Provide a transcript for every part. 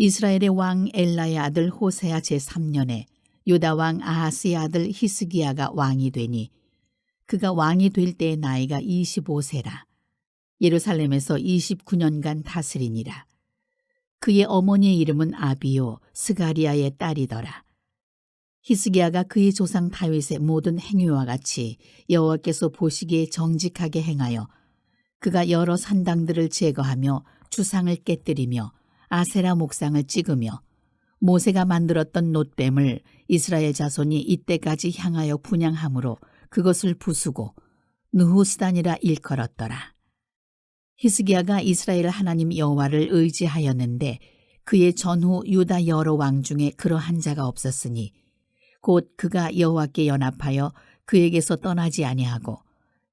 이스라엘의 왕 엘라의 아들 호세아 제3년에 유다 왕 아하스의 아들 히스기야가 왕이 되니 그가 왕이 될 때의 나이가 25세라. 예루살렘에서 29년간 다스리니라. 그의 어머니의 이름은 아비요 스가리아의 딸이더라. 히스기야가 그의 조상 다윗의 모든 행위와 같이 여호와께서 보시기에 정직하게 행하여 그가 여러 산당들을 제거하며 주상을 깨뜨리며 아세라 목상을 찍으며 모세가 만들었던 놋뱀을 이스라엘 자손이 이때까지 향하여 분향함으로 그것을 부수고 느후스단이라 일컬었더라. 히스기야가 이스라엘 하나님 여호와를 의지하였는데 그의 전후 유다 여러 왕 중에 그러한 자가 없었으니 곧 그가 여호와께 연합하여 그에게서 떠나지 아니하고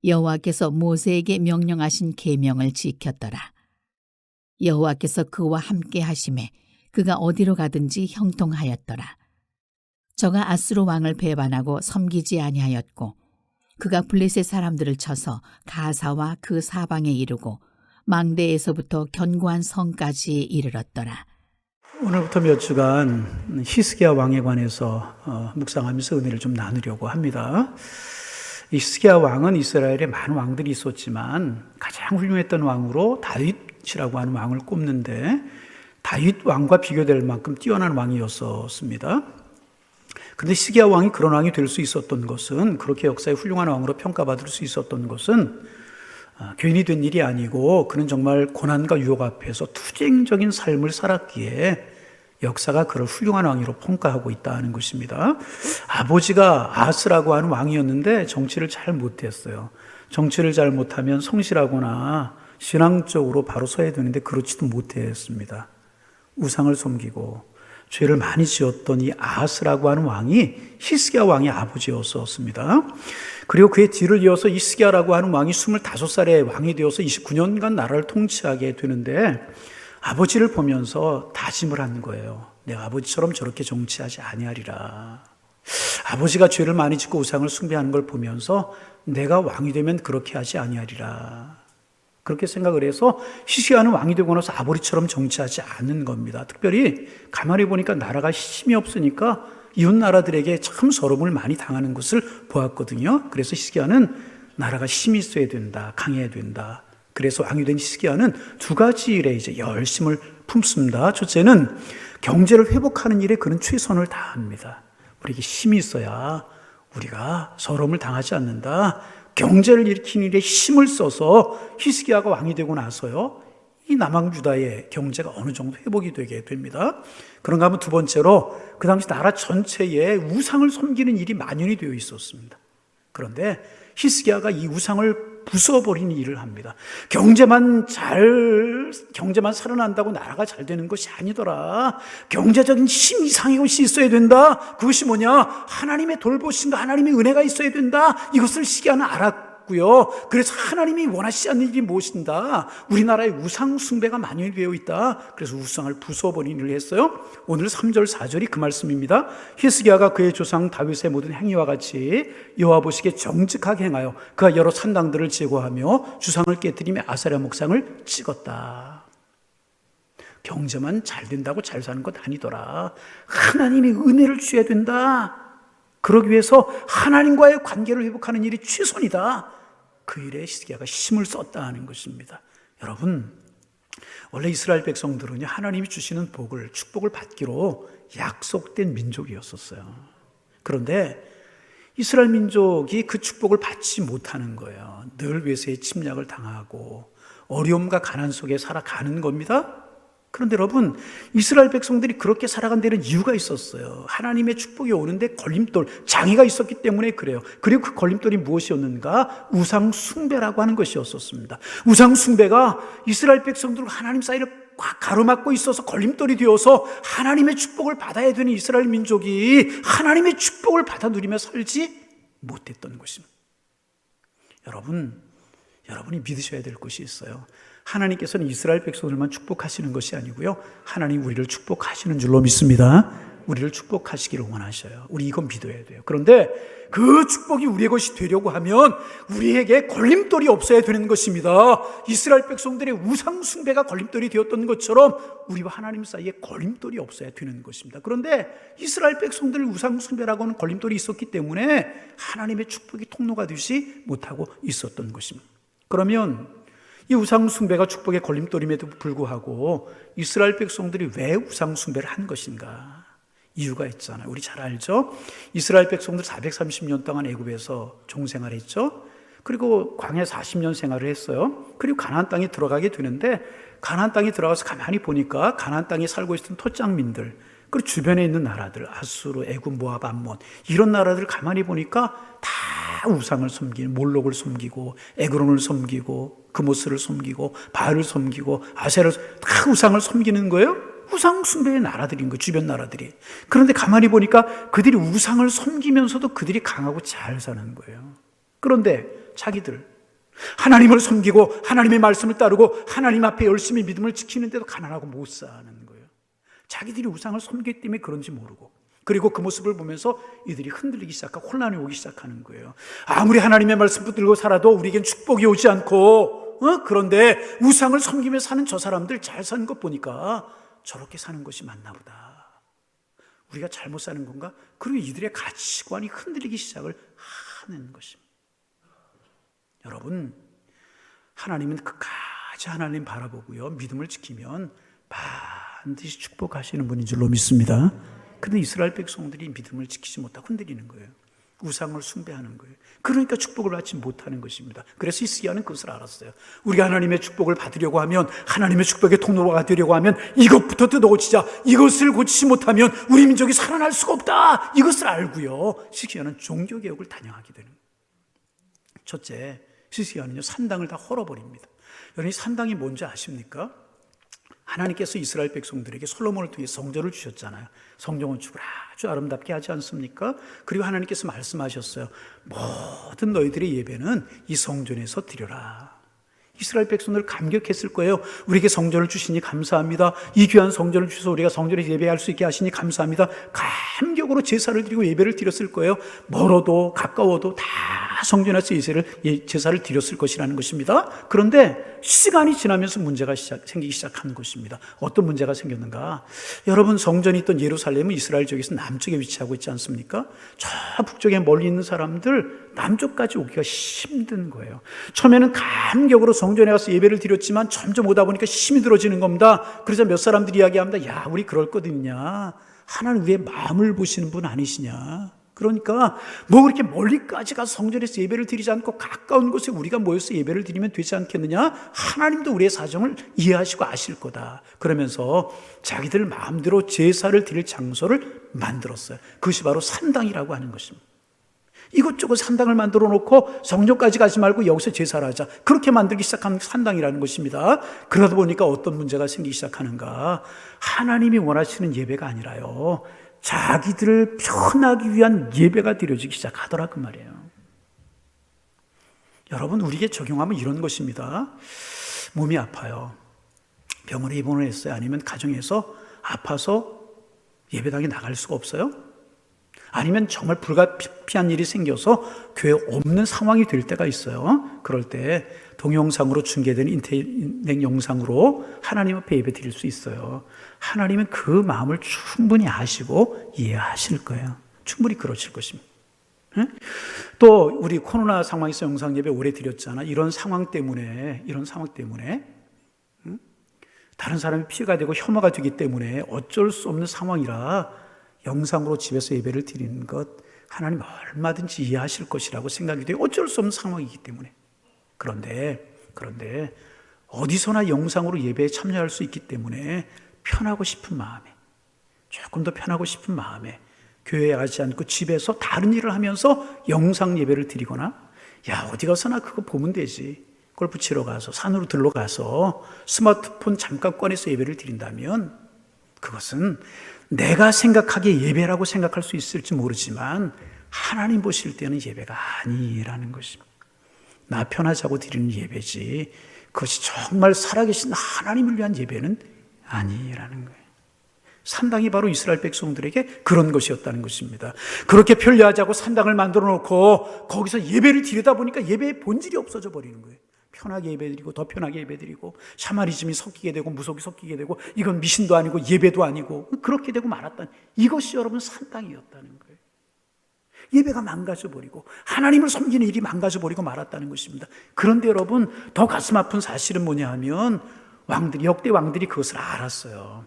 여호와께서 모세에게 명령하신 계명을 지켰더라. 여호와께서 그와 함께 하심에 그가 어디로 가든지 형통하였더라. 저가 아수르 왕을 배반하고 섬기지 아니하였고 그가 블레셋 사람들을 쳐서 가사와 그 사방에 이르고 망대에서부터 견고한 성까지 이르렀더라. 오늘부터 몇 주간 히스기야 왕에 관해서 묵상하면서 은혜를 좀 나누려고 합니다. 히스기야 왕은 이스라엘에 많은 왕들이 있었지만 가장 훌륭했던 왕으로 다윗이라고 하는 왕을 꼽는데 다윗 왕과 비교될 만큼 뛰어난 왕이었습니다. 그런데 히스기야 왕이 그런 왕이 될 수 있었던 것은, 그렇게 역사의 훌륭한 왕으로 평가받을 수 있었던 것은 괜히 된 일이 아니고 그는 정말 고난과 유혹 앞에서 투쟁적인 삶을 살았기에 역사가 그를 훌륭한 왕으로 평가하고 있다는 것입니다. 아버지가 아하스라고 하는 왕이었는데 정치를 잘 못했어요. 정치를 잘 못하면 성실하거나 신앙적으로 바로 서야 되는데 그렇지도 못했습니다. 우상을 섬기고 죄를 많이 지었던 이 아하스라고 하는 왕이 히스기야 왕의 아버지였었습니다. 그리고 그의 뒤를 이어서 히스기야라고 하는 왕이 25살에 왕이 되어서 29년간 나라를 통치하게 되는데 아버지를 보면서 다짐을 하는 거예요. 내가 아버지처럼 저렇게 정치하지 아니하리라. 아버지가 죄를 많이 짓고 우상을 숭배하는 걸 보면서 내가 왕이 되면 그렇게 하지 아니하리라. 그렇게 생각을 해서 히스기야는 왕이 되고 나서 아버지처럼 정치하지 않는 겁니다. 특별히 가만히 보니까 나라가 힘이 없으니까 이웃 나라들에게 참 서름을 많이 당하는 것을 보았거든요. 그래서 히스기야는 나라가 힘이 있어야 된다, 강해야 된다. 그래서 왕이 된 히스기야는 두 가지 일에 이제 열심을 품습니다. 첫째는 경제를 회복하는 일에 그는 최선을 다합니다. 우리에게 힘이 있어야 우리가 서름을 당하지 않는다. 경제를 일으키는 일에 힘을 써서 히스기야가 왕이 되고 나서요, 이 남왕 유다의 경제가 어느 정도 회복이 되게 됩니다. 그런가 하면 두 번째로 그 당시 나라 전체에 우상을 섬기는 일이 만연이 되어 있었습니다. 그런데 히스기야가 이 우상을 부숴버리는 일을 합니다. 경제만 살아난다고 나라가 잘 되는 것이 아니더라. 경제적인 힘 이상의 것이 있어야 된다. 그것이 뭐냐? 하나님의 돌보심과 하나님의 은혜가 있어야 된다. 이것을 히스기야는 알았고요. 그래서 하나님이 원하시지 않는 일이 무엇인가? 우리나라에 우상 숭배가 만연히 되어 있다. 그래서 우상을 부숴버리는 일을 했어요. 오늘 3절 4절이 그 말씀입니다. 히스기야가 그의 조상 다윗의 모든 행위와 같이 여호와 보시기에 정직하게 행하여 그가 여러 산당들을 제거하며 주상을 깨뜨리며 아세라 목상을 찍었다. 경제만 잘 된다고 잘 사는 것 아니더라. 하나님의 은혜를 주어야 된다. 그러기 위해서 하나님과의 관계를 회복하는 일이 최선이다. 그 일에 히스기야가 힘을 썼다 하는 것입니다. 여러분, 원래 이스라엘 백성들은 하나님이 주시는 축복을 받기로 약속된 민족이었었어요. 그런데 이스라엘 민족이 그 축복을 받지 못하는 거예요. 늘 외세의 침략을 당하고 어려움과 가난 속에 살아가는 겁니다. 그런데 여러분, 이스라엘 백성들이 그렇게 살아간 데는 이유가 있었어요. 하나님의 축복이 오는데 걸림돌, 장애가 있었기 때문에 그래요. 그리고 그 걸림돌이 무엇이었는가? 우상 숭배라고 하는 것이었었습니다. 우상 숭배가 이스라엘 백성들과 하나님 사이를 꽉 가로막고 있어서 걸림돌이 되어서 하나님의 축복을 받아야 되는 이스라엘 민족이 하나님의 축복을 받아 누리며 살지 못했던 것입니다. 여러분이 믿으셔야 될 것이 있어요. 하나님께서는 이스라엘 백성들만 축복하시는 것이 아니고요, 하나님 우리를 축복하시는 줄로 믿습니다. 우리를 축복하시기를 원하셔요. 우리 이거 믿어야 돼요. 그런데 그 축복이 우리의 것이 되려고 하면 우리에게 걸림돌이 없어야 되는 것입니다. 이스라엘 백성들의 우상 숭배가 걸림돌이 되었던 것처럼 우리와 하나님 사이에 걸림돌이 없어야 되는 것입니다. 그런데 이스라엘 백성들 우상 숭배라고 하는 걸림돌이 있었기 때문에 하나님의 축복이 통로가 되지 못하고 있었던 것입니다. 그러면 이 우상 숭배가 축복의 걸림돌임에도 불구하고 이스라엘 백성들이 왜 우상 숭배를 한 것인가? 이유가 있잖아요. 우리 잘 알죠? 이스라엘 백성들 430년 동안 애굽에서 종생활했죠. 그리고 광야 40년 생활을 했어요. 그리고 가나안 땅에 들어가게 되는데 가나안 땅에 들어가서 가만히 보니까 가나안 땅에 살고 있던 토착민들, 그리고 주변에 있는 나라들, 아수르, 애굽, 모압, 암몬 이런 나라들 가만히 보니까 다 우상을 섬기는, 몰록을 섬기고 에그론을 섬기고 그모스를 섬기고 바알을 섬기고 아세를 다 우상을 섬기는 거예요. 우상 숭배의 나라들인 거예요. 주변 나라들이. 그런데 가만히 보니까 그들이 우상을 섬기면서도 그들이 강하고 잘 사는 거예요. 그런데 자기들 하나님을 섬기고 하나님의 말씀을 따르고 하나님 앞에 열심히 믿음을 지키는데도 가난하고 못 사는 거예요. 자기들이 우상을 섬기기 때문에 그런지 모르고, 그리고 그 모습을 보면서 이들이 흔들리기 시작하고 혼란이 오기 시작하는 거예요. 아무리 하나님의 말씀 붙들고 살아도 우리에겐 축복이 오지 않고, 그런데 우상을 섬기며 사는 저 사람들 잘 사는 것 보니까 저렇게 사는 것이 맞나 보다. 우리가 잘못 사는 건가? 그리고 이들의 가치관이 흔들리기 시작을 하는 것입니다. 여러분, 하나님은 끝까지 하나님 바라보고요, 믿음을 지키면 반드시 축복하시는 분인 줄로 믿습니다. 근데 이스라엘 백성들이 믿음을 지키지 못하고 흔들리는 거예요. 우상을 숭배하는 거예요. 그러니까 축복을 받지 못하는 것입니다. 그래서 히스기야는 그것을 알았어요. 우리가 하나님의 축복을 받으려고 하면, 하나님의 축복의 통로가 되려고 하면 이것부터 뜯어고치자. 이것을 고치지 못하면 우리 민족이 살아날 수가 없다. 이것을 알고요, 히스기야는 종교개혁을 단행하게 되는 거예요. 첫째, 히스기야는요, 산당을 다 헐어버립니다. 여러분이 산당이 뭔지 아십니까? 하나님께서 이스라엘 백성들에게 솔로몬을 통해 성전을 주셨잖아요. 성전 건축을 아주 아름답게 하지 않습니까? 그리고 하나님께서 말씀하셨어요. 모든 너희들의 예배는 이 성전에서 드려라. 이스라엘 백성들 감격했을 거예요. 우리에게 성전을 주시니 감사합니다. 이 귀한 성전을 주셔서 우리가 성전에서 예배할 수 있게 하시니 감사합니다. 감격으로 제사를 드리고 예배를 드렸을 거예요. 멀어도 가까워도 다 성전에서 제사를 드렸을 것이라는 것입니다. 그런데 시간이 지나면서 문제가 생기기 시작한 것입니다. 어떤 문제가 생겼는가? 여러분, 성전이 있던 예루살렘은 이스라엘 지역에서 남쪽에 위치하고 있지 않습니까? 저 북쪽에 멀리 있는 사람들 남쪽까지 오기가 힘든 거예요. 처음에는 감격으로 성전에 가서 예배를 드렸지만 점점 오다 보니까 힘이 들어지는 겁니다. 그래서 몇 사람들이 이야기합니다. 야, 우리 그럴 것 있냐? 하나님 우리의 마음을 보시는 분 아니시냐? 그러니까 뭐 그렇게 멀리까지 가서 성전에서 예배를 드리지 않고 가까운 곳에 우리가 모여서 예배를 드리면 되지 않겠느냐? 하나님도 우리의 사정을 이해하시고 아실 거다. 그러면서 자기들 마음대로 제사를 드릴 장소를 만들었어요. 그것이 바로 산당이라고 하는 것입니다. 이것저것 산당을 만들어 놓고 성전까지 가지 말고 여기서 제사를 하자. 그렇게 만들기 시작한 산당이라는 것입니다. 그러다 보니까 어떤 문제가 생기기 시작하는가? 하나님이 원하시는 예배가 아니라요, 자기들을 편하기 위한 예배가 드려지기 시작하더라 그 말이에요. 여러분, 우리에게 적용하면 이런 것입니다. 몸이 아파요. 병원에 입원을 했어요. 아니면 가정에서 아파서 예배당에 나갈 수가 없어요. 아니면 정말 불가피한 일이 생겨서 교회에 없는 상황이 될 때가 있어요. 그럴 때 동영상으로 중계되는 인터넷 영상으로 하나님 앞에 예배 드릴 수 있어요. 하나님은 그 마음을 충분히 아시고 이해하실 거예요. 충분히 그러실 것입니다. 또 우리 코로나 상황에서 영상 예배 오래 드렸잖아. 이런 상황 때문에 다른 사람이 피해가 되고 혐오가 되기 때문에 어쩔 수 없는 상황이라 영상으로 집에서 예배를 드리는 것, 하나님 얼마든지 이해하실 것이라고 생각이 돼요. 어쩔 수 없는 상황이기 때문에. 그런데 어디서나 영상으로 예배에 참여할 수 있기 때문에 편하고 싶은 마음에, 조금 더 편하고 싶은 마음에 교회에 가지 않고 집에서 다른 일을 하면서 영상 예배를 드리거나, 야, 어디 가서나 그거 보면 되지. 골프 치러 가서, 산으로 들러가서 스마트폰 잠깐 꺼내서 예배를 드린다면 그것은 내가 생각하기에 예배라고 생각할 수 있을지 모르지만 하나님 보실 때는 예배가 아니라는 것입니다. 나 편하자고 드리는 예배지 그것이 정말 살아계신 하나님을 위한 예배는 아니라는 거예요. 산당이 바로 이스라엘 백성들에게 그런 것이었다는 것입니다. 그렇게 편리하자고 산당을 만들어 놓고 거기서 예배를 드리다 보니까 예배의 본질이 없어져 버리는 거예요. 편하게 예배드리고 더 편하게 예배드리고 샤머니즘이 섞이게 되고 무속이 섞이게 되고 이건 미신도 아니고 예배도 아니고 그렇게 되고 말았다는, 이것이 여러분 산당이었다는 거예요. 예배가 망가져버리고 하나님을 섬기는 일이 망가져버리고 말았다는 것입니다. 그런데 여러분 더 가슴 아픈 사실은 뭐냐 하면 역대 왕들이 그것을 알았어요.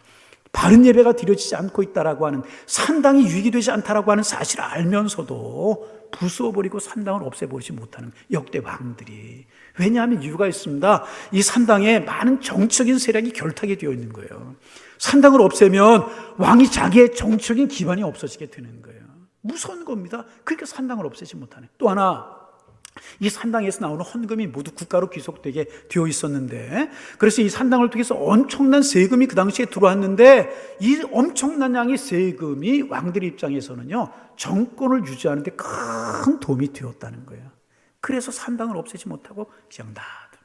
바른 예배가 드려지지 않고 있다라고 하는, 산당이 유익이 되지 않다라고 하는 사실을 알면서도 부수어버리고 산당을 없애버리지 못하는 역대 왕들이. 왜냐하면 이유가 있습니다. 이 산당에 많은 정치적인 세력이 결탁이 되어 있는 거예요. 산당을 없애면 왕이 자기의 정치적인 기반이 없어지게 되는 거예요. 무서운 겁니다. 그러니까 산당을 없애지 못하네. 또 하나, 이 산당에서 나오는 헌금이 모두 국가로 귀속되게 되어 있었는데, 그래서 이 산당을 통해서 엄청난 세금이 그 당시에 들어왔는데, 이 엄청난 양의 세금이 왕들 입장에서는요 정권을 유지하는 데 큰 도움이 되었다는 거예요. 그래서 산당을 없애지 못하고 그냥 놔둬.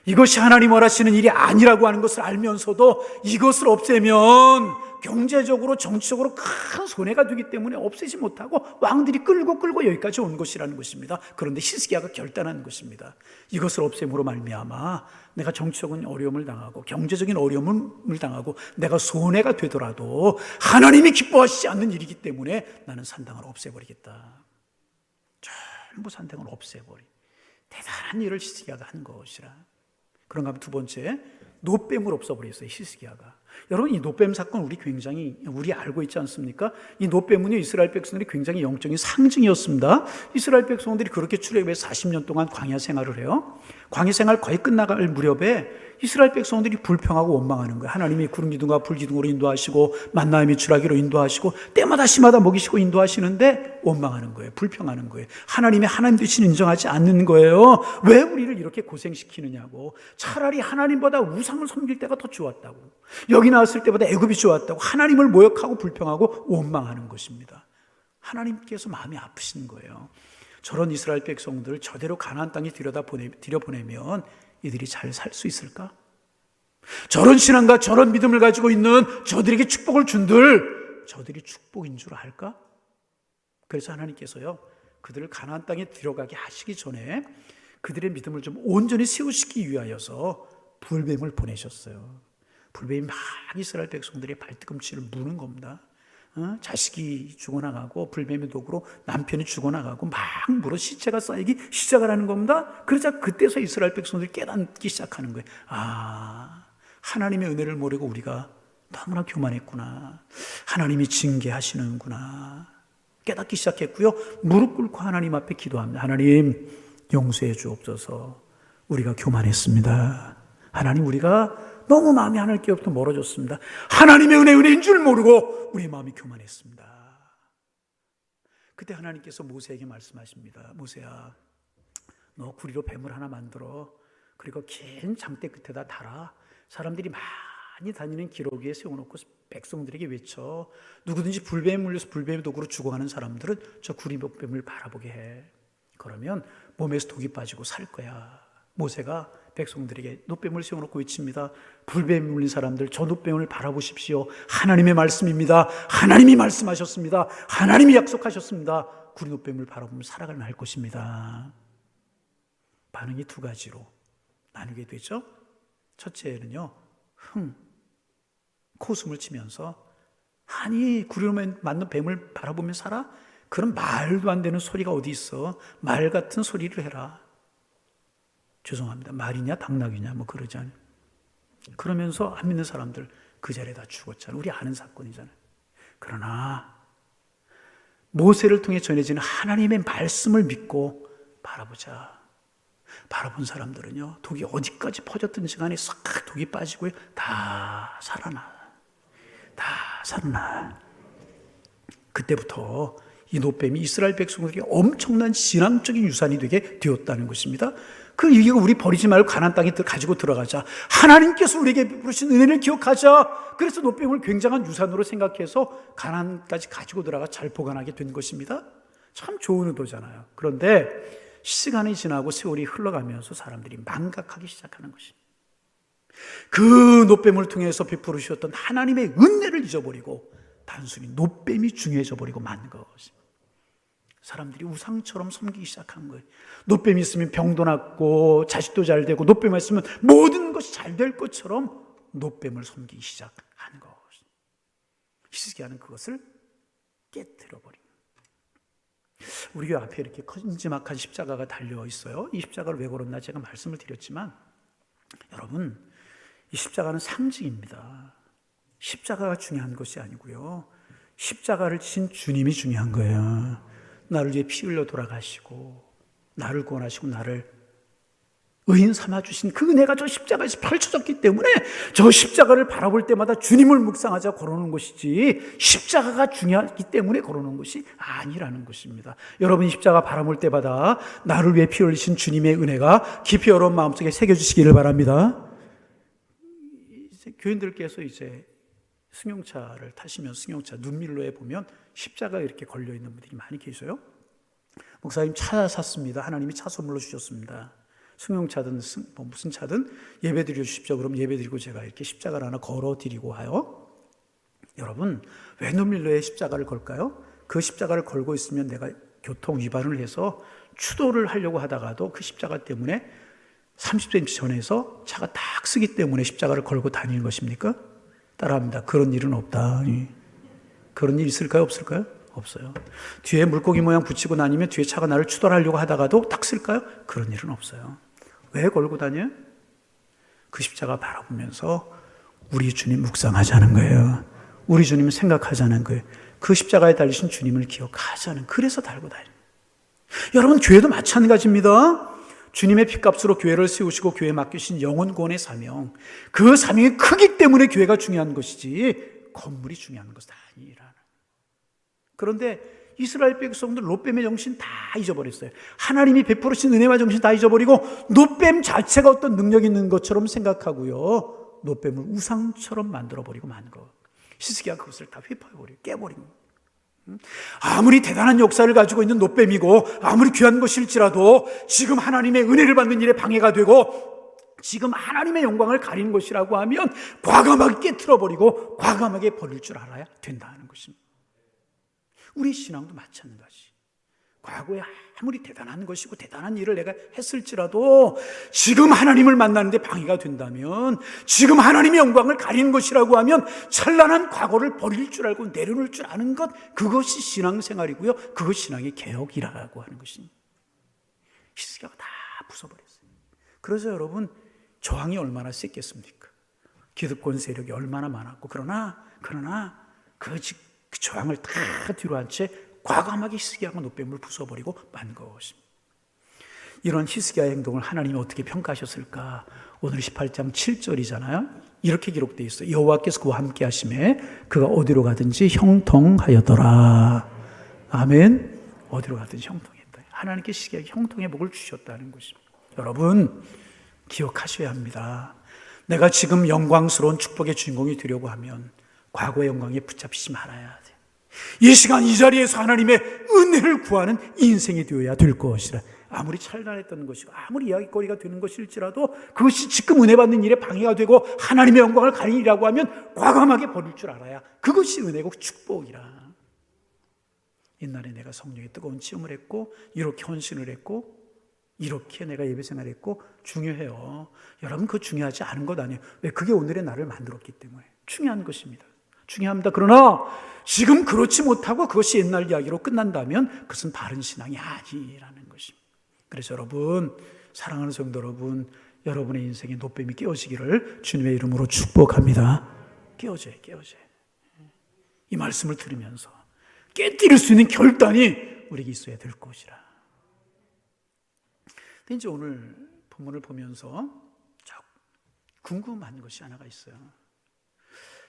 이것이 하나님 원하시는 일이 아니라고 하는 것을 알면서도 이것을 없애면 경제적으로 정치적으로 큰 손해가 되기 때문에 없애지 못하고 왕들이 끌고 여기까지 온 것이라는 것입니다. 그런데 히스기야가 결단한 것입니다. 이것을 없앰으로 말미암아 내가 정치적인 어려움을 당하고 경제적인 어려움을 당하고 내가 손해가 되더라도 하나님이 기뻐하시지 않는 일이기 때문에 나는 산당을 없애버리겠다. 전부 산당을 없애버리, 대단한 일을 히스기야가 한 것이라. 그런가 하면 두 번째, 노뱀을 없애버렸어요, 히스기야가. 여러분, 이 노뱀 사건 우리 알고 있지 않습니까? 이 노뱀은요, 이스라엘 백성들이 굉장히 영적인 상징이었습니다. 이스라엘 백성들이 그렇게 출애굽해서 40년 동안 광야 생활을 해요. 광야 생활 거의 끝나갈 무렵에 이스라엘 백성들이 불평하고 원망하는 거예요. 하나님이 구름 기둥과 불 기둥으로 인도하시고 만나의 미추라기로 인도하시고 때마다 시마다 먹이시고 인도하시는데 원망하는 거예요. 불평하는 거예요. 하나님의 하나님 되신 인정하지 않는 거예요. 왜 우리를 이렇게 고생시키느냐고. 차라리 하나님보다 우상을 섬길 때가 더 좋았다고. 여기 나왔을 때보다 애굽이 좋았다고. 하나님을 모욕하고 불평하고 원망하는 것입니다. 하나님께서 마음이 아프신 거예요. 저런 이스라엘 백성들 저대로 가나안 땅에 들여보내면 이들이 잘 살 수 있을까? 저런 신앙과 저런 믿음을 가지고 있는 저들에게 축복을 준들 저들이 축복인 줄 알까? 그래서 하나님께서요 그들을 가나안 땅에 들어가게 하시기 전에 그들의 믿음을 좀 온전히 세우시기 위하여서 불뱀을 보내셨어요. 불뱀이 막 이스라엘 백성들의 발뒤꿈치를 무는 겁니다. 자식이 죽어나가고 불뱀의 독으로 남편이 죽어나가고 막 물어 시체가 쌓이기 시작을 하는 겁니다. 그러자 그때서 이스라엘 백성들이 깨닫기 시작하는 거예요. 아, 하나님의 은혜를 모르고 우리가 너무나 교만했구나. 하나님이 징계하시는구나. 깨닫기 시작했고요. 무릎 꿇고 하나님 앞에 기도합니다. 하나님 용서해 주옵소서. 우리가 교만했습니다. 하나님 우리가 너무 마음이 하나님께로부터 멀어졌습니다. 하나님의 은혜인 줄 모르고 우리의 마음이 교만했습니다. 그때 하나님께서 모세에게 말씀하십니다. 모세야, 너 구리로 뱀을 하나 만들어. 그리고 긴 장대 끝에다 달아. 사람들이 많이 다니는 기록 위에 세워놓고 백성들에게 외쳐. 누구든지 불뱀에 물려서 불뱀의 독으로 죽어가는 사람들은 저 구리목뱀을 바라보게 해. 그러면 몸에서 독이 빠지고 살 거야. 모세가 백성들에게 노뱀을 세워놓고 외칩니다. 불뱀에 물린 사람들 저 노뱀을 바라보십시오. 하나님의 말씀입니다. 하나님이 말씀하셨습니다. 하나님이 약속하셨습니다. 구리 노뱀을 바라보면 살아갈 할 것입니다. 반응이 두 가지로 나누게 되죠. 첫째는요, 코웃음을 치면서 아니 구리로 맞는 뱀을 바라보면 살아? 그런 말도 안 되는 소리가 어디 있어. 말 같은 소리를 해라. 죄송합니다. 말이냐 당나귀냐 뭐 그러잖아요. 그러면서 안 믿는 사람들 그 자리에 다 죽었잖아요. 우리 아는 사건이잖아요. 그러나 모세를 통해 전해지는 하나님의 말씀을 믿고 바라보자. 바라본 사람들은요 독이 어디까지 퍼졌든지 간에 싹 독이 빠지고요 다 살아나. 그때부터 이 노뱀이 이스라엘 백성들에게 엄청난 신앙적인 유산이 되게 되었다는 것입니다. 그 얘기가 우리 버리지 말고 가나안 땅에 가지고 들어가자. 하나님께서 우리에게 베푸신 은혜를 기억하자. 그래서 노뱀을 굉장한 유산으로 생각해서 가나안까지 가지고 들어가 잘 보관하게 된 것입니다. 참 좋은 의도잖아요. 그런데 시간이 지나고 세월이 흘러가면서 사람들이 망각하기 시작하는 것입니다. 그 노뱀을 통해서 베풀어 주셨던 하나님의 은혜를 잊어버리고 단순히 노뱀이 중요해져 버리고 만 것입니다. 사람들이 우상처럼 섬기기 시작한 거예요. 노뱀이 있으면 병도 낫고 자식도 잘 되고 노뱀이 있으면 모든 것이 잘 될 것처럼 노뱀을 섬기기 시작한 것입니다. 히스기야는 그것을 깨트려버린 거예요. 우리 교회 앞에 이렇게 큼지막한 십자가가 달려 있어요. 이 십자가를 왜 걸었나 제가 말씀을 드렸지만, 여러분, 이 십자가는 상징입니다. 십자가가 중요한 것이 아니고요, 십자가를 지신 주님이 중요한 거예요. 나를 위해 피 흘려 돌아가시고 나를 구원하시고 나를 의인 삼아주신 그 은혜가 저 십자가에서 펼쳐졌기 때문에 저 십자가를 바라볼 때마다 주님을 묵상하자 걸어놓은 것이지, 십자가가 중요하기 때문에 걸어놓은 것이 아니라는 것입니다. 여러분이 십자가 바라볼 때마다 나를 위해 피 흘리신 주님의 은혜가 깊이 여러분 마음속에 새겨주시기를 바랍니다. 이제 교인들께서 이제 승용차를 타시면 승용차 눈밀로에 보면 십자가가 이렇게 걸려있는 분들이 많이 계셔요. 목사님 차 샀습니다. 하나님이 차 선물로 주셨습니다. 승용차든 무슨 차든 예배 드려 주십시오. 그럼 예배 드리고 제가 이렇게 십자가를 하나 걸어 드리고 하요. 여러분, 왜 눈밀로에 십자가를 걸까요? 그 십자가를 걸고 있으면 내가 교통 위반을 해서 추돌을 하려고 하다가도 그 십자가 때문에 30cm 전에서 차가 딱 쓰기 때문에 십자가를 걸고 다니는 것입니까? 따라합니다. 그런 일은 없다. 그런 일 있을까요? 없을까요? 없어요. 뒤에 물고기 모양 붙이고 다니면 뒤에 차가 나를 추돌하려고 하다가도 딱 쓸까요? 그런 일은 없어요. 왜 걸고 다녀요? 그 십자가 바라보면서 우리 주님 묵상하자는 거예요. 우리 주님을 생각하자는 거예요. 그 십자가에 달리신 주님을 기억하자는, 그래서 달고 다녀요. 여러분, 교회도 마찬가지입니다. 주님의 핏값으로 교회를 세우시고 교회에 맡기신 영혼 구원의 사명, 그 사명이 크기 때문에 교회가 중요한 것이지 건물이 중요한 것은 아니라는. 그런데 이스라엘 백성들 노뱀의 정신 다 잊어버렸어요. 하나님이 베풀으신 은혜와 정신 다 잊어버리고 노뱀 자체가 어떤 능력이 있는 것처럼 생각하고요, 노뱀을 우상처럼 만들어버리고 만 거. 히스기야가 그것을 다 회파해버리고 깨버린 거예요. 아무리 대단한 역사를 가지고 있는 노뱀이고 아무리 귀한 것일지라도 지금 하나님의 은혜를 받는 일에 방해가 되고 지금 하나님의 영광을 가리는 것이라고 하면 과감하게 깨트려버리고 과감하게 버릴 줄 알아야 된다는 것입니다. 우리 신앙도 마찬가지. 과거에 아무리 대단한 것이고 대단한 일을 내가 했을지라도 지금 하나님을 만나는데 방해가 된다면, 지금 하나님의 영광을 가리는 것이라고 하면 찬란한 과거를 버릴 줄 알고 내려놓을 줄 아는 것, 그것이 신앙생활이고요, 그것이 신앙의 개혁이라고 하는 것입니다. 히스기야가 다 부숴버렸어요. 그래서 여러분, 저항이 얼마나 셌겠습니까? 기득권 세력이 얼마나 많았고, 그러나 그 저항을 다 뒤로 한 채 과감하게 히스기야가 노뱀을 부숴버리고 만 것입니다. 이런 히스기야의 행동을 하나님이 어떻게 평가하셨을까? 오늘 18장 7절이잖아요. 이렇게 기록되어 있어요. 여호와께서 그와 함께 하심에 그가 어디로 가든지 형통하였더라. 아멘. 어디로 가든지 형통했다. 하나님께 히스기야에게 형통의 복을 주셨다는 것입니다. 여러분, 기억하셔야 합니다. 내가 지금 영광스러운 축복의 주인공이 되려고 하면 과거의 영광에 붙잡히지 말아야 돼. 이 시간 이 자리에서 하나님의 은혜를 구하는 인생이 되어야 될 것이라. 아무리 찬란했던 것이고 아무리 이야기거리가 되는 것일지라도 그것이 지금 은혜 받는 일에 방해가 되고 하나님의 영광을 가리는 일이라고 하면 과감하게 버릴 줄 알아야 그것이 은혜고 축복이라. 옛날에 내가 성령의 뜨거운 체험을 했고 이렇게 헌신을 했고 이렇게 내가 예배생활을 했고 중요해요. 여러분, 그거 중요하지 않은 것 아니에요. 왜? 그게 오늘의 나를 만들었기 때문에 중요한 것입니다. 중요합니다. 그러나 지금 그렇지 못하고 그것이 옛날 이야기로 끝난다면 그것은 바른 신앙이 아니라는 것입니다. 그래서 여러분, 사랑하는 성도 여러분, 여러분의 인생에 노뱀이 깨어지기를 주님의 이름으로 축복합니다. 깨어져요. 이 말씀을 들으면서 깨뜨릴 수 있는 결단이 우리에게 있어야 될 것이라. 근데 이제 오늘 본문을 보면서 궁금한 것이 하나가 있어요.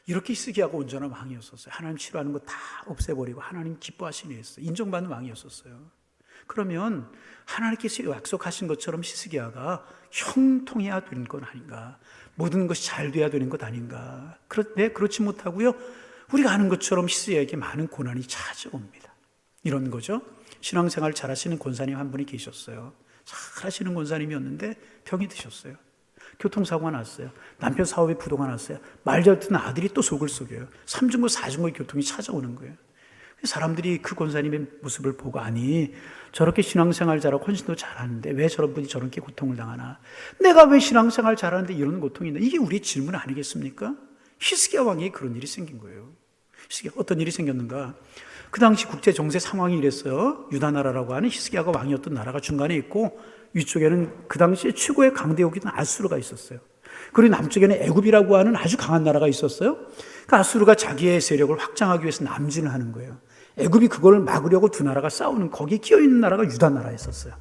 이렇게 히스기야가 온전한 왕이었었어요. 하나님 싫어하는 거 다 없애버리고 하나님 기뻐하시는 일이었어요. 인정받는 왕이었었어요. 그러면 하나님께서 약속하신 것처럼 히스기야가 형통해야 되는 건 아닌가? 모든 것이 잘 돼야 되는 것 아닌가? 그런데 그렇지 못하고요, 우리가 아는 것처럼 히스기야에게 많은 고난이 찾아옵니다. 이런 거죠. 신앙생활 잘하시는 권사님 한 분이 계셨어요. 잘하시는 권사님이었는데 병이 드셨어요. 교통사고가 났어요. 남편 사업에 부도가 났어요. 말 잘 듣는 아들이 또 속을 속여요. 3중고 4중고의 교통이 찾아오는 거예요. 사람들이 그 권사님의 모습을 보고, 아니 저렇게 신앙생활 잘하고 헌신도 잘하는데 왜 저런 분이 저렇게 고통을 당하나, 내가 왜 신앙생활 잘하는데 이런 고통이 있나, 이게 우리의 질문 아니겠습니까? 히스기야 왕에게 그런 일이 생긴 거예요. 어떤 일이 생겼는가, 그 당시 국제 정세 상황이 이랬어요. 유다 나라라고 하는 히스기야가 왕이었던 나라가 중간에 있고, 위쪽에는 그 당시에 최고의 강대국이던 아수르가 있었어요. 그리고 남쪽에는 애굽이라고 하는 아주 강한 나라가 있었어요. 그 아수르가 자기의 세력을 확장하기 위해서 남진을 하는 거예요. 애굽이 그걸 막으려고 두 나라가 싸우는, 거기에 끼어있는 나라가 유다 나라였었어요.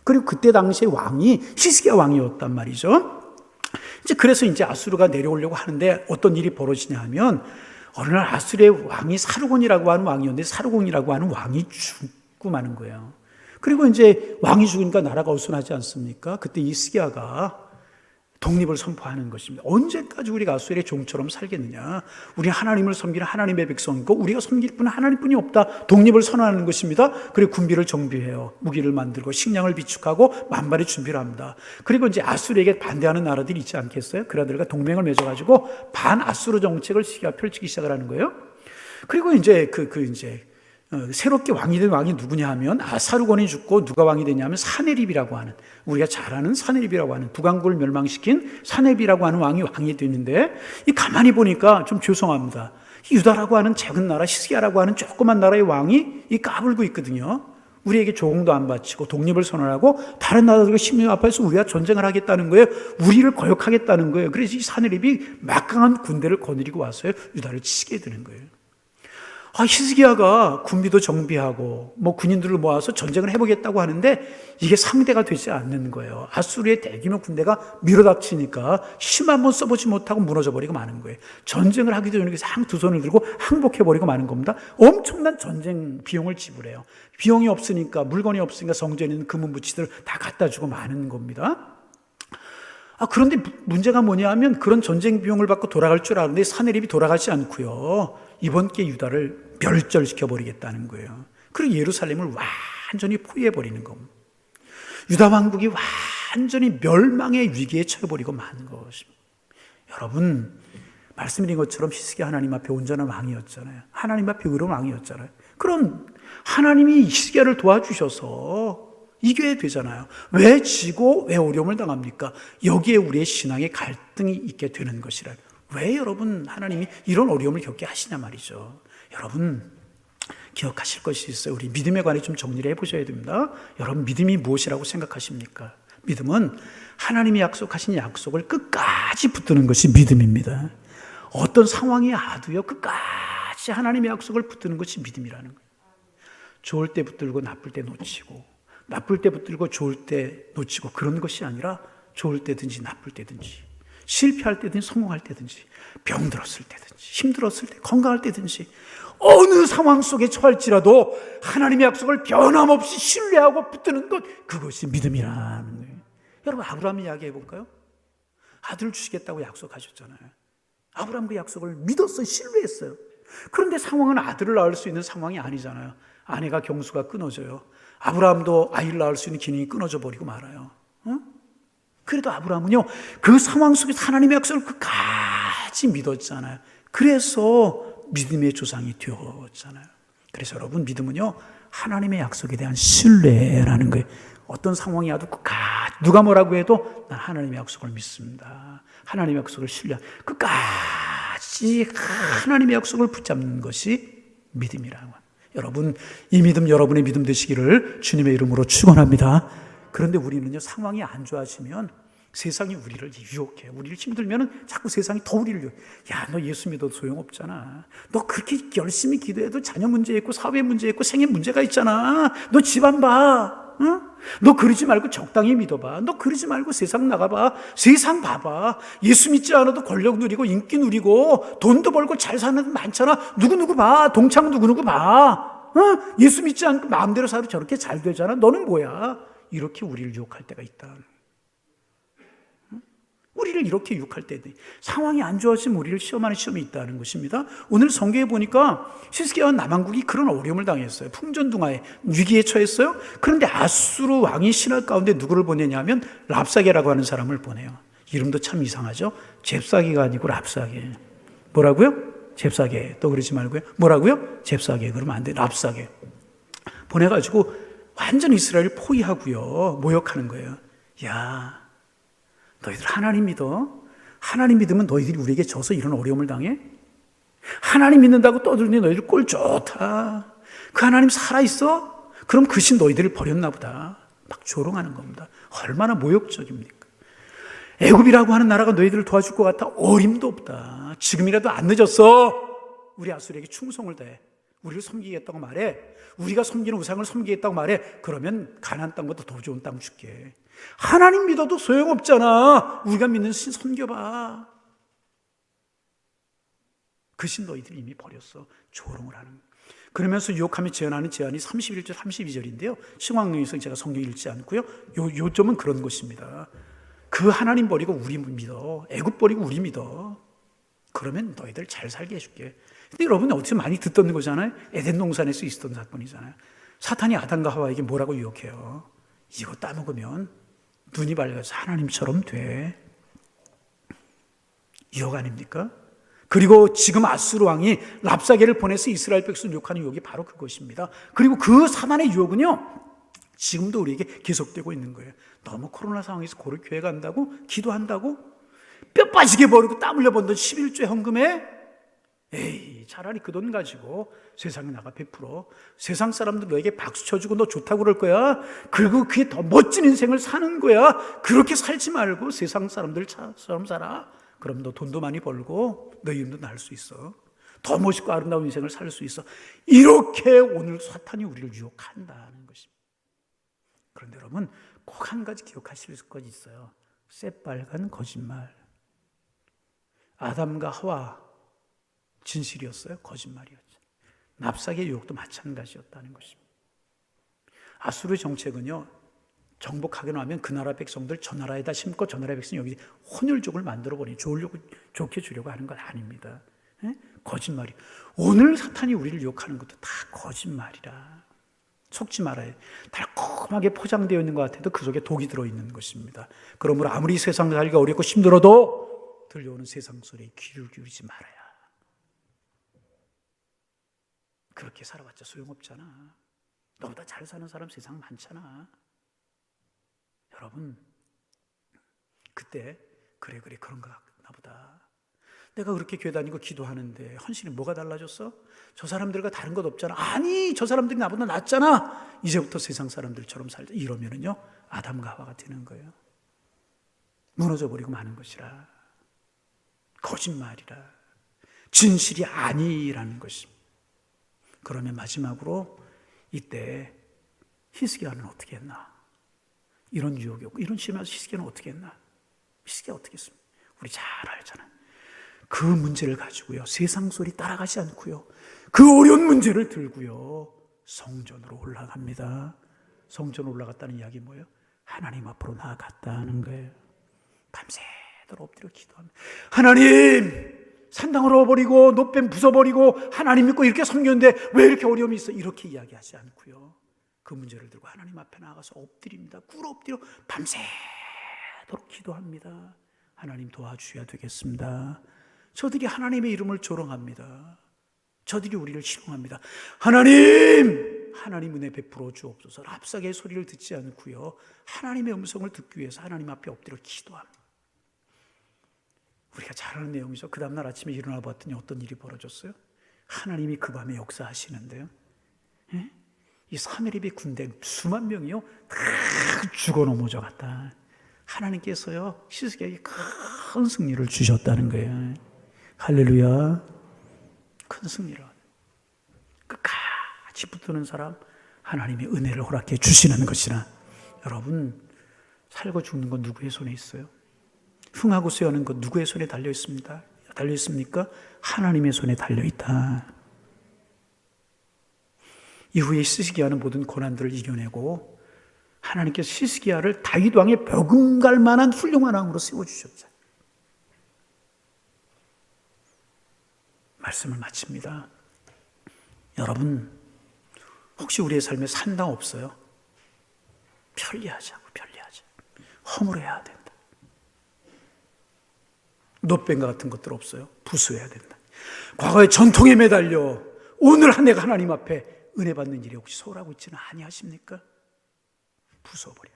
그리고 그때 당시에 왕이 히스기야 왕이었단 말이죠. 그래서 이제 아수르가 내려오려고 하는데 어떤 일이 벌어지냐 하면, 어느 날 아수르의 왕이 사르곤이라고 하는 왕이었는데, 사르곤이라고 하는 왕이 죽고 마는 거예요. 그리고 이제 왕이 죽으니까 나라가 어수선하지 않습니까? 그때 히스기야가 독립을 선포하는 것입니다. 언제까지 우리가 아수르의 종처럼 살겠느냐? 우리 하나님을 섬기는 하나님의 백성이고 우리가 섬길 분은 하나님뿐이 없다. 독립을 선언하는 것입니다. 그리고 군비를 정비해요. 무기를 만들고 식량을 비축하고 만발의 준비를 합니다. 그리고 이제 아수르에게 반대하는 나라들이 있지 않겠어요? 그 나라들과 동맹을 맺어가지고 반아수르 정책을 펼치기 시작을 하는 거예요. 그리고 이제 새롭게 왕이 된 왕이 누구냐 하면, 사르곤이 죽고 누가 왕이 되냐면 사네립이라고 하는, 우리가 잘 아는 사네립이라고 하는, 북왕국을 멸망시킨 사네립이라고 하는 왕이 되는데, 이 가만히 보니까 좀 죄송합니다. 유다라고 하는 작은 나라, 히스기야라고 하는 조그만 나라의 왕이 이 까불고 있거든요. 우리에게 조공도 안 바치고 독립을 선언하고 다른 나라들과 심령 앞에서 우리가 전쟁을 하겠다는 거예요. 우리를 거역하겠다는 거예요. 그래서 이 사네립이 막강한 군대를 거느리고 와서요, 유다를 치게 되는 거예요. 히스기야가 군비도 정비하고 군인들을 모아서 전쟁을 해보겠다고 하는데 이게 상대가 되지 않는 거예요. 아수르의 대규모 군대가 밀어닥치니까 힘 한번 써보지 못하고 무너져버리고 마는 거예요. 전쟁을 하기도 전에 두 손을 들고 항복해버리고 마는 겁니다. 엄청난 전쟁 비용을 지불해요. 비용이 없으니까, 물건이 없으니까 성전에 있는 금은부치들 다 갖다 주고 마는 겁니다. 그런데 문제가 뭐냐 하면, 그런 전쟁 비용을 받고 돌아갈 줄 아는데 사네립이 돌아가지 않고요, 이번 기회에 유다를 멸절시켜버리겠다는 거예요. 그리고 예루살렘을 완전히 포위해버리는 겁니다. 유다 왕국이 완전히 멸망의 위기에 처해버리고 마는 것입니다. 여러분, 말씀드린 것처럼 히스기야 하나님 앞에 온전한 왕이었잖아요. 하나님 앞에 의로운 왕이었잖아요. 그럼 하나님이 히스기야를 도와주셔서 이겨야 되잖아요. 왜 지고 왜 어려움을 당합니까? 여기에 우리의 신앙의 갈등이 있게 되는 것이라. 왜 여러분 하나님이 이런 어려움을 겪게 하시냐 말이죠. 여러분 기억하실 것이 있어요. 우리 믿음에 관해 좀 정리를 해보셔야 됩니다. 여러분, 믿음이 무엇이라고 생각하십니까? 믿음은 하나님이 약속하신 약속을 끝까지 붙드는 것이 믿음입니다. 어떤 상황이 와도요, 끝까지 하나님의 약속을 붙드는 것이 믿음이라는 거예요. 좋을 때 붙들고 나쁠 때 놓치고, 나쁠 때 붙들고 좋을 때 놓치고, 그런 것이 아니라 좋을 때든지 나쁠 때든지, 실패할 때든지 성공할 때든지, 병들었을 때든지, 힘들었을 때, 건강할 때든지, 어느 상황 속에 처할지라도 하나님의 약속을 변함없이 신뢰하고 붙드는 것, 그것이 믿음이라는 거예요. 여러분, 아브라함 이야기 해볼까요? 아들을 주시겠다고 약속하셨잖아요. 아브라함 그 약속을 믿었어요. 신뢰했어요. 그런데 상황은 아들을 낳을 수 있는 상황이 아니잖아요. 아내가 경수가 끊어져요. 아브라함도 아이를 낳을 수 있는 기능이 끊어져 버리고 말아요. 그래도 아브라함은요, 그 상황 속에서 하나님의 약속을 끝까지 믿었잖아요. 그래서 믿음의 조상이 되었잖아요. 그래서 여러분, 믿음은요, 하나님의 약속에 대한 신뢰라는 거예요. 어떤 상황이 와도 끝까지, 누가 뭐라고 해도 난 하나님의 약속을 믿습니다. 하나님의 약속을 끝까지 하나님의 약속을 붙잡는 것이 믿음이라고. 여러분, 이 믿음 여러분의 믿음 되시기를 주님의 이름으로 축원합니다. 그런데 우리는요, 상황이 안 좋아지면 세상이 우리를 유혹해. 우리를 힘들면 자꾸 세상이 더 우리를 유혹해. 야, 너 예수 믿어도 소용없잖아. 너 그렇게 열심히 기도해도 자녀 문제 있고 사회 문제 있고 생애 문제가 있잖아. 너 집안 봐. 응? 너 그러지 말고 적당히 믿어봐. 너 그러지 말고 세상 나가봐. 세상 봐봐. 예수 믿지 않아도 권력 누리고 인기 누리고 돈도 벌고 잘 사는 데 많잖아. 누구누구 봐. 동창 누구누구 봐. 응? 예수 믿지 않고 마음대로 살아도 저렇게 잘 되잖아. 너는 뭐야? 이렇게 우리를 유혹할 때가 있다. 우리를 이렇게 유혹할 때, 상황이 안 좋아지면 우리를 시험하는 시험이 있다는 것입니다. 오늘 성경에 보니까 히스기야와 남왕국이 그런 어려움을 당했어요. 풍전등화에 위기에 처했어요. 그런데 아수르 왕이 신하 가운데 누구를 보내냐면 랍사게라고 하는 사람을 보내요. 이름도 참 이상하죠? 잽싸게가 아니고 랍싸게. 뭐라고요? 잽싸게. 또 그러지 말고요. 뭐라고요? 잽싸게. 그러면 안 돼. 랍싸게. 보내가지고 완전 이스라엘을 포위하고요. 모욕하는 거예요. 야, 너희들 하나님 믿어? 하나님 믿으면 너희들이 우리에게 져서 이런 어려움을 당해? 하나님 믿는다고 떠들니 너희들 꼴 좋다. 그 하나님 살아있어? 그럼 그 신 너희들을 버렸나 보다. 막 조롱하는 겁니다. 얼마나 모욕적입니까? 애굽이라고 하는 나라가 너희들을 도와줄 것 같아? 어림도 없다. 지금이라도 안 늦었어. 우리 아수르에게 충성을 다해. 우리를 섬기겠다고 말해. 우리가 섬기는 우상을 섬기겠다고 말해. 그러면 가나안 땅보다 더 좋은 땅 줄게. 하나님 믿어도 소용없잖아. 우리가 믿는 신 섬겨봐. 그 신 너희들이 이미 버렸어. 조롱을 하는. 그러면서 유혹하며 제안하는 제안이 31절 32절인데요. 신광명에서 제가 성경 읽지 않고요. 요점은 그런 것입니다. 그 하나님 버리고 우리 믿어. 애굽 버리고 우리 믿어. 그러면 너희들 잘 살게 해줄게. 근데 여러분 어디서 많이 듣던 거잖아요. 에덴 동산에서 있었던 사건이잖아요. 사탄이 아담과 하와에게 뭐라고 유혹해요? 이거 따먹으면 눈이 밝아서 하나님처럼 돼. 유혹 아닙니까? 그리고 지금 아수르 왕이 랍사게를 보내서 이스라엘 백성을 유혹하는 유혹이 바로 그것입니다. 그리고 그 사단의 유혹은요, 지금도 우리에게 계속되고 있는 거예요. 너무 코로나 상황에서 고를 교회 간다고? 기도한다고? 뼈 빠지게 버리고 땀 흘려 번던 11조 헌금에? 에이, 차라리 그 돈 가지고 세상에 나가 베풀어. 세상 사람들 너에게 박수 쳐주고 너 좋다고 그럴 거야. 그리고 그게 더 멋진 인생을 사는 거야. 그렇게 살지 말고 세상 사람들처럼 살아. 그럼 너 돈도 많이 벌고 너 이름도 날 수 있어. 더 멋있고 아름다운 인생을 살 수 있어. 이렇게 오늘 사탄이 우리를 유혹한다는 것입니다. 그런데 여러분 꼭 한 가지 기억하실 것이 있어요. 새빨간 거짓말. 아담과 하와 진실이었어요? 거짓말이었죠. 납작의 유혹도 마찬가지였다는 것입니다. 아수르 정책은요, 정복하게 나면 그 나라 백성들 저 나라에다 심고 저 나라 백성 여기 혼혈족을 만들어버리니 좋게 주려고 하는 건 아닙니다. 에? 거짓말이. 오늘 사탄이 우리를 유혹하는 것도 다 거짓말이라. 속지 말아요. 달콤하게 포장되어 있는 것 같아도 그 속에 독이 들어있는 것입니다. 그러므로 아무리 세상 살기가 어렵고 힘들어도 들려오는 세상 소리에 귀를 기울이지 말아야. 그렇게 살아봤자 소용없잖아. 너보다 잘 사는 사람 세상 많잖아. 여러분, 그때 그래 그런 거 같나 보다. 내가 그렇게 교회 다니고 기도하는데 헌신이 뭐가 달라졌어? 저 사람들과 다른 것 없잖아. 아니, 저 사람들이 나보다 낫잖아. 이제부터 세상 사람들처럼 살자. 이러면은요, 아담과 하와가 되는 거예요. 무너져버리고 마는 것이라. 거짓말이라. 진실이 아니라는 것입니다. 그러면 마지막으로 이때 히스기야는 어떻게 했나? 이런 유혹이 오고 이런 시험에서 히스기야는 어떻게 했나? 히스기야 어떻게 했습니까? 우리 잘 알잖아요. 그 문제를 가지고요, 세상 소리 따라가지 않고요, 그 어려운 문제를 들고요, 성전으로 올라갑니다. 성전으로 올라갔다는 이야기 뭐예요? 하나님 앞으로 나아갔다는 거예요. 밤새도록 엎드려 기도합니다. 하나님, 산당을 얻어버리고 노뱀 부숴버리고 하나님 믿고 이렇게 섬겼는데 왜 이렇게 어려움이 있어? 이렇게 이야기하지 않고요, 그 문제를 들고 하나님 앞에 나가서 엎드립니다. 꿇어 엎드려 밤새도록 기도합니다. 하나님 도와주셔야 되겠습니다. 저들이 하나님의 이름을 조롱합니다. 저들이 우리를 희롱합니다. 하나님 은혜 베풀어 주옵소서. 랍사게의 소리를 듣지 않고요, 하나님의 음성을 듣기 위해서 하나님 앞에 엎드려 기도합니다. 우리가 잘 아는 내용이죠. 그 다음날 아침에 일어나 봤더니 어떤 일이 벌어졌어요? 하나님이 그 밤에 역사하시는데요, 예? 이 사메립의 군대 수만 명이요 다 죽어 넘어져 갔다. 하나님께서요 히스기야에게 큰 승리를 주셨다는 거예요. 할렐루야. 큰 승리를. 끝까지 붙드는 사람 하나님의 은혜를 허락해 주시는 것이나, 여러분 살고 죽는 건 누구의 손에 있어요? 흥하고 쇠하는 것 누구의 손에 달려 있습니다? 달려 있습니까? 하나님의 손에 달려 있다. 이후에 히스기야는 모든 고난들을 이겨내고 하나님께서 히스기야를 다윗 왕의 버금갈 만한 훌륭한 왕으로 세워주셨죠. 말씀을 마칩니다. 여러분, 혹시 우리의 삶에 산당 없어요? 편리하자고. 허물어야 된다. 노뱀과 같은 것들 없어요. 부수해야 된다. 과거의 전통에 매달려 오늘 한 해가 하나님 앞에 은혜 받는 일에 혹시 소홀하고 있지는 아니하십니까? 부숴버려요.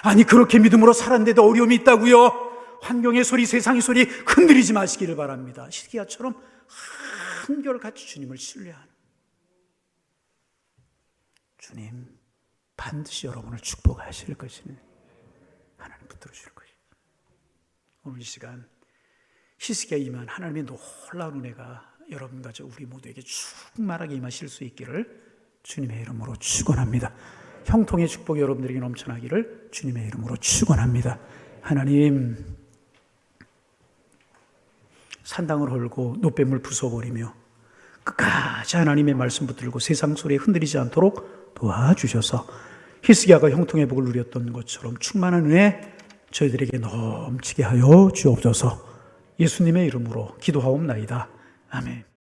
아니 그렇게 믿음으로 살았는데도 어려움이 있다고요? 환경의 소리, 세상의 소리 흔들리지 마시기를 바랍니다. 히스기야처럼 한결같이 주님을 신뢰하는 주님 반드시 여러분을 축복하실 것이니 하나님 붙들어 주실 것이니 오늘 이 시간 히스기야 임한 하나님의 놀라운 은혜가 여러분과 저 우리 모두에게 충만하게 임하실 수 있기를 주님의 이름으로 축원합니다. 형통의 축복이 여러분들에게 넘쳐나기를 주님의 이름으로 축원합니다. 하나님 산당을 헐고 노뱀을 부숴버리며 끝까지 하나님의 말씀 붙들고 세상 소리에 흔들리지 않도록 도와주셔서 히스기야가 형통의 복을 누렸던 것처럼 충만한 은혜 저희들에게 넘치게 하여 주옵소서. 예수님의 이름으로 기도하옵나이다. 아멘.